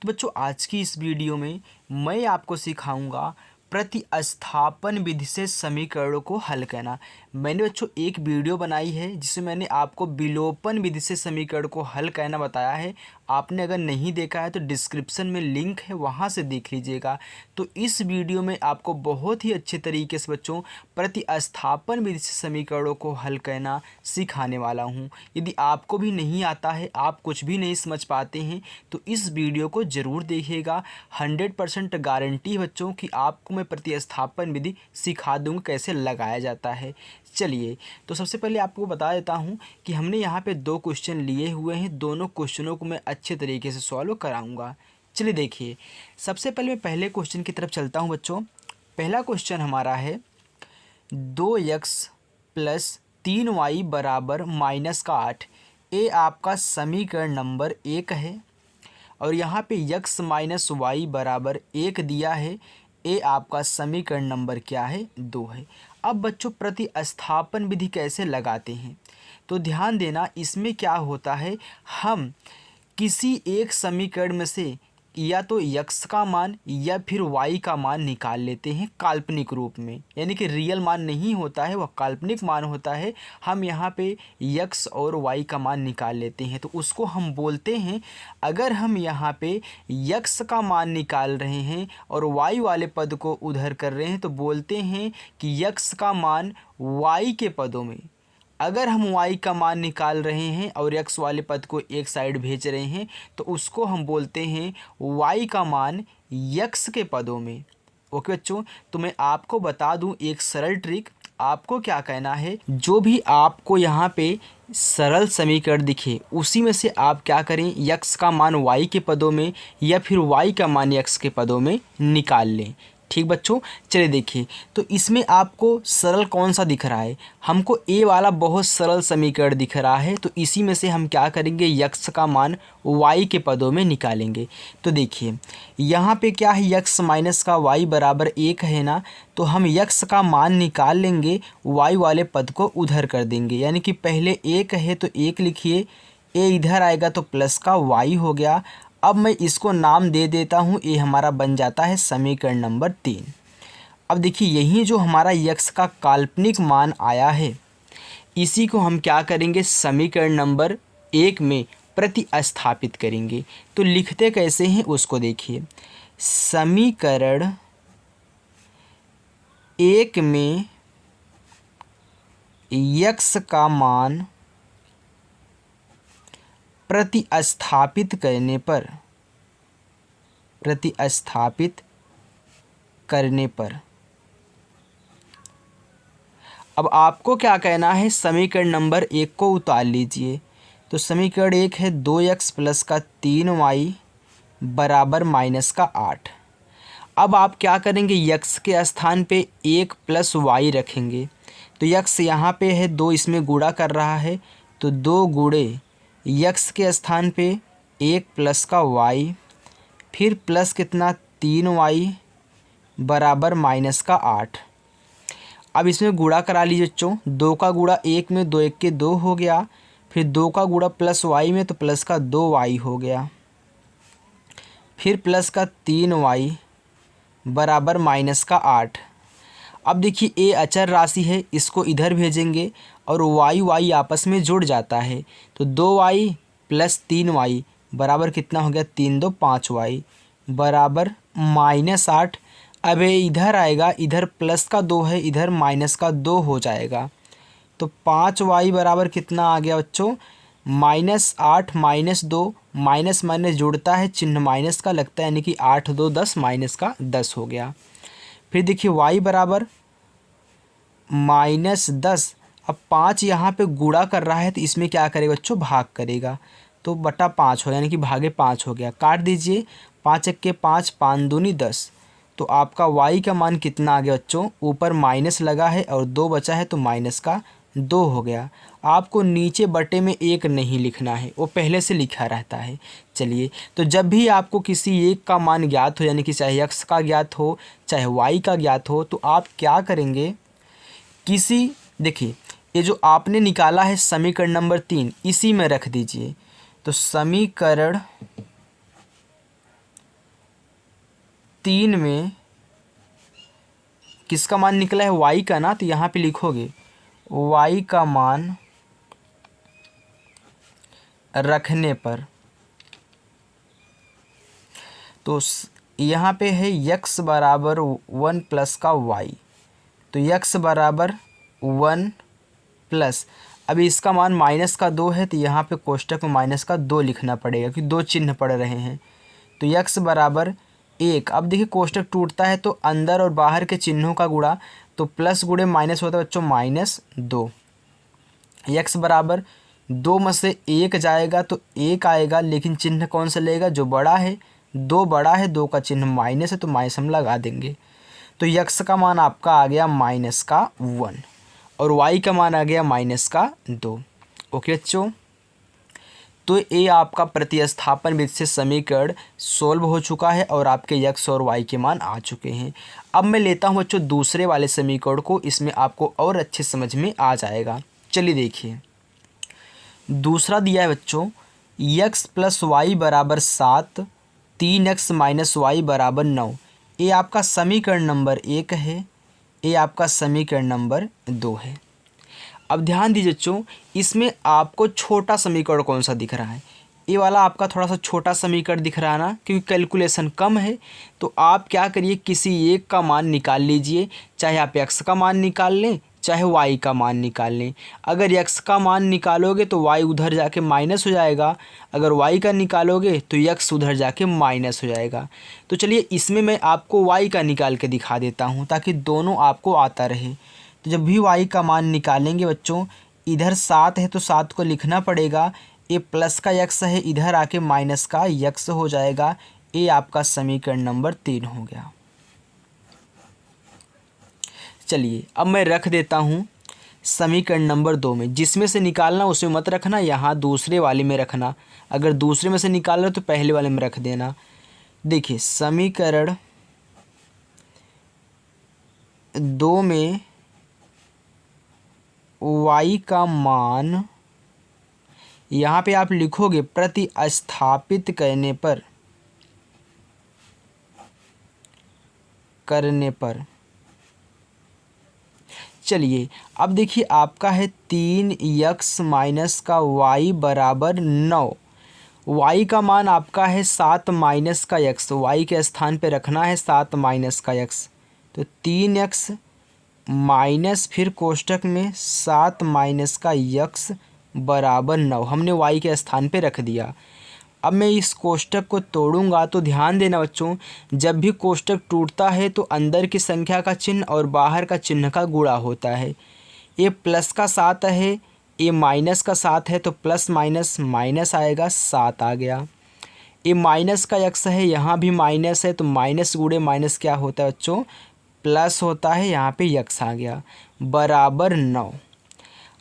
बच्चों आज की इस वीडियो में मैं आपको सिखाऊंगा प्रतिस्थापन विधि से समीकरणों को हल करना। मैंने बच्चों एक वीडियो बनाई है जिसमें मैंने आपको विलोपन विधि से समीकरण को हल करना बताया है। आपने अगर नहीं देखा है तो डिस्क्रिप्शन में लिंक है, वहां से देख लीजिएगा। तो इस वीडियो में आपको बहुत ही अच्छे तरीके से बच्चों प्रतिस्थापन विधि से समीकरणों को हल करना सिखाने वाला हूं। यदि आपको भी नहीं आता है, आप कुछ भी नहीं समझ पाते हैं, तो इस वीडियो को ज़रूर देखिएगा। 100% गारंटी है बच्चों कि आपको मैं प्रतिस्थापन विधि सिखा दूंगा कैसे लगाया जाता है। चलिए, तो सबसे पहले आपको बता देता हूं कि हमने यहाँ पे 2 क्वेश्चन लिए हुए हैं। दोनों क्वेश्चनों को मैं अच्छे तरीके से सॉल्व कराऊंगा। चलिए देखिए, सबसे पहले मैं पहले क्वेश्चन की तरफ चलता हूं बच्चों। पहला क्वेश्चन हमारा है 2x प्लस 3y बराबर माइनस का 8। ये आपका समीकरण नंबर 1 है और यहाँ पे x माइनस वाई बराबर 1 दिया है। ये आपका समीकरण नंबर क्या है? 2 है। अब बच्चों प्रतिस्थापन विधि कैसे लगाते हैं तो ध्यान देना, इसमें क्या होता है, हम किसी एक समीकरण में से या तो x का मान या फिर y का मान निकाल लेते हैं काल्पनिक रूप में, यानी कि रियल मान नहीं होता है, वह काल्पनिक मान होता है। हम यहाँ पे x और y का मान निकाल लेते हैं तो उसको हम बोलते हैं, अगर हम यहाँ पे x का मान निकाल रहे हैं और y वाले पद को उधर कर रहे हैं तो बोलते हैं कि x का मान y के पदों में। अगर हम y का मान निकाल रहे हैं और x वाले पद को एक साइड भेज रहे हैं तो उसको हम बोलते हैं y का मान x के पदों में। ओके बच्चों, तो मैं आपको बता दूं एक सरल ट्रिक। आपको क्या कहना है, जो भी आपको यहाँ पे सरल समीकरण दिखे उसी में से आप क्या करें, x का मान y के पदों में या फिर y का मान x के पदों में निकाल लें। ठीक बच्चों, चलिए देखिए, तो इसमें आपको सरल कौन सा दिख रहा है? हमको ए वाला बहुत सरल समीकरण दिख रहा है, तो इसी में से हम क्या करेंगे, x का मान y के पदों में निकालेंगे। तो देखिए यहाँ पे क्या है, x माइनस का y बराबर 1 है ना, तो हम x का मान निकाल लेंगे, y वाले पद को उधर कर देंगे, यानी कि पहले 1 है तो 1 लिखिए, ए इधर आएगा तो प्लस का y हो गया। अब मैं इसको नाम दे देता हूँ, ये हमारा बन जाता है समीकरण नंबर 3। अब देखिए यही जो हमारा x का काल्पनिक मान आया है, इसी को हम क्या करेंगे, समीकरण नंबर 1 में प्रतिस्थापित करेंगे। तो लिखते कैसे हैं उसको देखिए, समीकरण 1 में x का मान प्रतिस्थापित करने पर अब आपको क्या कहना है, समीकरण नंबर 1 को उतार लीजिए। तो समीकरण 1 है 2x प्लस का 3y बराबर माइनस का 8। अब आप क्या करेंगे, x के स्थान पे 1 प्लस y रखेंगे। तो x यहाँ पे है 2, इसमें गुणा कर रहा है, तो 2 गुणे x के स्थान पे 1 प्लस का y, फिर प्लस कितना 3y बराबर माइनस का 8। अब इसमें गुणा करा लीजिए बच्चों, 2 का गुणा 1 में, 2 1 के 2 हो गया, फिर 2 का गुणा प्लस y में तो प्लस का 2y हो गया, फिर प्लस का 3y बराबर माइनस का 8। अब देखिए ये अचर राशि है, इसको इधर भेजेंगे और y आपस में जुड़ जाता है, तो 2y प्लस 3y बराबर कितना हो गया, 3 2 5y बराबर माइनस 8। अब ये इधर आएगा, इधर प्लस का 2 है, इधर माइनस का 2 हो जाएगा, तो 5y बराबर कितना आ गया बच्चों, माइनस 8 माइनस 2, माइनस माइनस जुड़ता है, चिन्ह माइनस का लगता है, यानी कि 8 2 10 माइनस का 10 हो गया। फिर देखिए y बराबर माइनस 10। अब 5 यहाँ पे गुणा कर रहा है तो इसमें क्या करेगा बच्चों, भाग करेगा, तो बटा 5 हो, यानी कि भागे 5 हो गया। काट दीजिए, 5 1 के 5, 5 दूनी 10। तो आपका y का मान कितना आ गया बच्चों, ऊपर माइनस लगा है और 2 बचा है तो माइनस का 2 हो गया। आपको नीचे बटे में 1 नहीं लिखना है, वो पहले से लिखा रहता है। चलिए, तो जब भी आपको किसी एक का मान ज्ञात हो, यानी कि चाहे x का ज्ञात हो चाहे y का ज्ञात हो, तो आप क्या करेंगे, किसी, देखिए ये जो आपने निकाला है समीकरण नंबर 3, इसी में रख दीजिए। तो समीकरण 3 में किसका मान निकला है, y का ना, तो यहाँ पे लिखोगे y का मान रखने पर। तो यहाँ पे है x बराबर 1 प्लस का y, तो x बराबर 1 प्लस, अभी इसका मान माइनस का 2 है तो यहाँ पे कोष्टक में माइनस का 2 लिखना पड़ेगा क्योंकि 2 चिन्ह पड़ रहे हैं। तो x बराबर 1। अब देखिए कोष्टक टूटता है तो अंदर और बाहर के चिन्हों का गुणा, तो प्लस गुणे माइनस होता है बच्चों -2। x बराबर 2 में से 1 जाएगा तो 1 आएगा, लेकिन चिन्ह कौन सा लेगा, जो बड़ा है, 2 बड़ा है, 2 का चिन्ह माइनस है तो माइनस हम लगा देंगे। तो x का मान आपका आ गया -1 और y का मान आ गया -2। ओके बच्चों, तो ये आपका प्रतिस्थापन विधि से समीकरण सोल्व हो चुका है और आपके x और y के मान आ चुके हैं। अब मैं लेता हूँ बच्चों दूसरे वाले समीकरण को, इसमें आपको और अच्छे समझ में आ जाएगा। चलिए देखिए, दूसरा दिया है बच्चों x प्लस वाई बराबर 7, 3x माइनस वाई बराबर 9। ये आपका समीकरण नंबर 1 है, ये आपका समीकरण नंबर 2 है। अब ध्यान दीजिए बच्चों, इसमें आपको छोटा समीकरण कौन सा दिख रहा है, ये वाला आपका थोड़ा सा छोटा समीकरण दिख रहा है ना, क्योंकि कैलकुलेशन कम है। तो आप क्या करिए, किसी एक का मान निकाल लीजिए, चाहे आप x का मान निकाल लें चाहे y का मान निकाल लें। अगर x का मान निकालोगे तो y उधर जाके माइनस हो जाएगा, अगर y का निकालोगे तो x उधर जाके माइनस हो जाएगा। तो चलिए इसमें मैं आपको y का निकाल के दिखा देता हूँ ताकि दोनों आपको आता रहे। तो जब भी y का मान निकालेंगे बच्चों, इधर 7 है तो 7 को लिखना पड़ेगा, ये प्लस का x है, इधर आके माइनस का x हो जाएगा। ये आपका समीकरण नंबर 3 हो गया। चलिए अब मैं रख देता हूँ समीकरण नंबर 2 में, जिसमें से निकालना उसमें मत रखना, यहाँ दूसरे वाले में रखना। अगर दूसरे में से निकाल रहे तो पहले वाले में रख देना। देखिए समीकरण 2 में y का मान यहाँ पे आप लिखोगे प्रतिस्थापित करने पर। चलिए अब देखिए आपका है 3x माइनस का y बराबर 9। y का मान आपका है 7 माइनस का x, y के स्थान पे रखना है 7 माइनस का x। तो 3x माइनस फिर कोष्टक में 7 माइनस का x बराबर 9, हमने y के स्थान पे रख दिया। अब मैं इस कोष्टक को तोड़ूंगा तो ध्यान देना बच्चों, जब भी कोष्टक टूटता है तो अंदर की संख्या का चिन्ह और बाहर का चिन्ह का गुणा होता है। ये प्लस का 7 है, ये माइनस का 7 है, तो प्लस माइनस माइनस आएगा, 7 आ गया। ये माइनस का x है, यहाँ भी माइनस है, तो माइनस गुणे माइनस क्या होता है बच्चों, प्लस होता है, यहाँ पे x आ गया बराबर 9।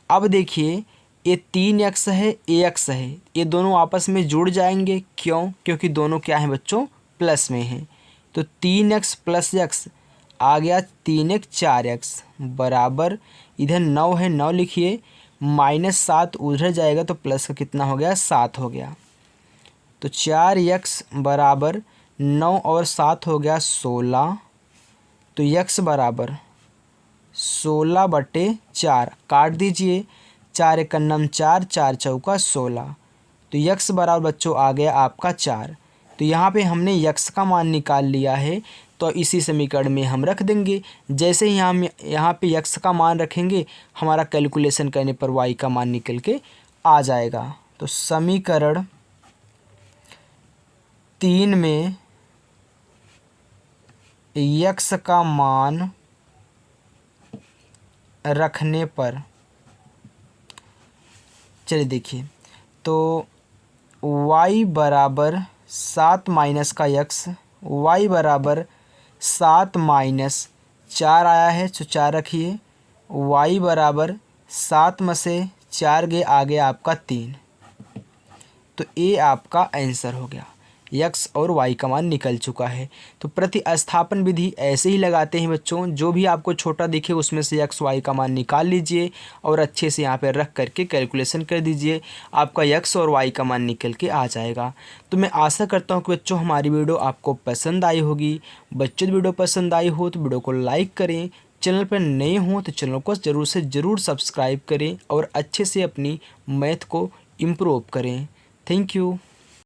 अब देखिए ये 3x है, x है, ये दोनों आपस में जुड़ जाएंगे। क्यों? क्योंकि दोनों क्या हैं बच्चों, प्लस में हैं। तो 3x प्लस x आ गया 3x 4x बराबर, इधर 9 है, 9 लिखिए, -7 उधर जाएगा तो प्लस का कितना हो गया, 7 हो गया। तो 4x बराबर 9 और 7 हो गया 16। तो x बराबर 16/4 काट दीजिए, 4 एक नम 4, 4 चौका 16। तो x बराबर बच्चों आ गया आपका 4। तो यहाँ पे हमने x का मान निकाल लिया है, तो इसी समीकरण में हम रख देंगे। जैसे ही हम यहाँ पे x का मान रखेंगे, हमारा कैलकुलेशन करने पर y का मान निकल के आ जाएगा। तो समीकरण 3 में x का मान रखने पर, चलिए देखिए, तो y बराबर 7 माइनस का x, y बराबर 7 माइनस 4 आया है, तो 4 रखिए, y बराबर 7 में से 4 गए, आ गया आपका 3। तो ये आपका आंसर हो गया। यक्स और वाई का मान निकल चुका है। तो प्रतिस्थापन विधि ऐसे ही लगाते हैं बच्चों, जो भी आपको छोटा दिखे उसमें से यक्स वाई का मान निकाल लीजिए और अच्छे से यहाँ पर रख करके कैलकुलेशन कर दीजिए, आपका यक्स और वाई का मान निकल के आ जाएगा। तो मैं आशा करता हूँ कि बच्चों हमारी वीडियो आपको पसंद आई होगी। बच्चों वीडियो पसंद आई हो तो वीडियो को लाइक करें, चैनल पर नए हों तो चैनल को ज़रूर से ज़रूर सब्सक्राइब करें और अच्छे से अपनी मैथ को इम्प्रूव करें। Thank you.